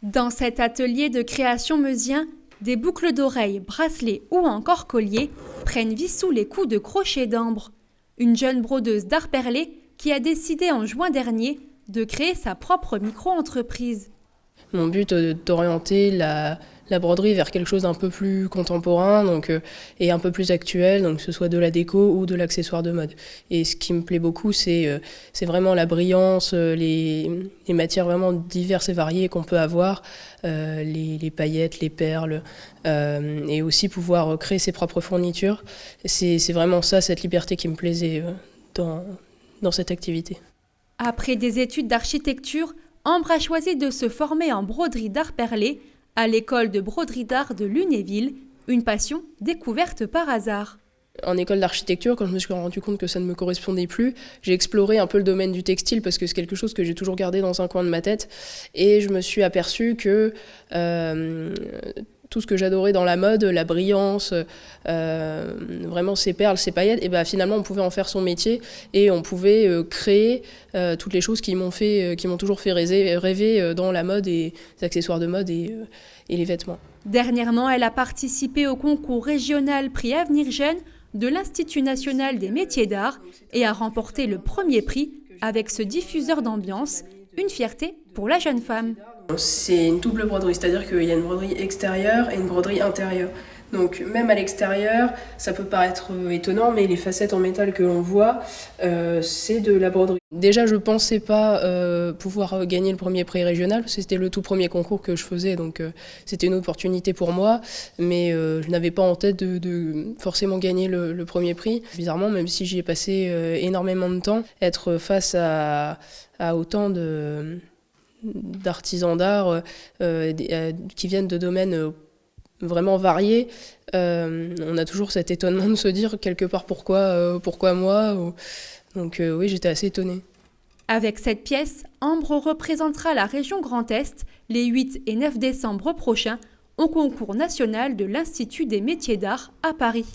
Dans cet atelier de création meusien, des boucles d'oreilles, bracelets ou encore colliers prennent vie sous les coups de crochets d'ambre. Une jeune brodeuse d'art perlé qui a décidé en juin dernier de créer sa propre micro-entreprise. Mon but est d'orienter la broderie vers quelque chose d'un peu plus contemporain et un peu plus actuel, donc que ce soit de la déco ou de l'accessoire de mode. Et ce qui me plaît beaucoup, c'est vraiment la brillance, les matières vraiment diverses et variées qu'on peut avoir, les paillettes, les perles, et aussi pouvoir créer ses propres fournitures. C'est vraiment ça, cette liberté qui me plaisait dans cette activité. Après des études d'architecture, Ambre a choisi de se former en broderie d'art perlé à l'école de broderie d'art de Lunéville, une passion découverte par hasard. En école d'architecture, quand je me suis rendu compte que ça ne me correspondait plus, j'ai exploré un peu le domaine du textile parce que c'est quelque chose que j'ai toujours gardé dans un coin de ma tête. Et je me suis aperçue que tout ce que j'adorais dans la mode, la brillance, vraiment ces perles, ces paillettes, et finalement on pouvait en faire son métier et on pouvait créer toutes les choses qui m'ont toujours fait rêver dans la mode et les accessoires de mode et les vêtements. Dernièrement, elle a participé au concours régional Prix Avenir Jeune de l'Institut national des métiers d'art et a remporté le premier prix avec ce diffuseur d'ambiance, une fierté pour la jeune femme. C'est une double broderie, c'est-à-dire qu'il y a une broderie extérieure et une broderie intérieure. Donc même à l'extérieur, ça peut paraître étonnant, mais les facettes en métal que l'on voit, c'est de la broderie. Déjà, je ne pensais pas pouvoir gagner le premier prix régional, parce que c'était le tout premier concours que je faisais, donc c'était une opportunité pour moi, mais je n'avais pas en tête de forcément gagner le premier prix. Bizarrement, même si j'y ai passé énormément de temps, être face à autant d'artisans d'art qui viennent de domaines vraiment variés, on a toujours cet étonnement de se dire quelque part pourquoi moi. Donc oui, j'étais assez étonnée. Avec cette pièce, Ambre représentera la région Grand Est les 8 et 9 décembre prochains au concours national de l'Institut des métiers d'art à Paris.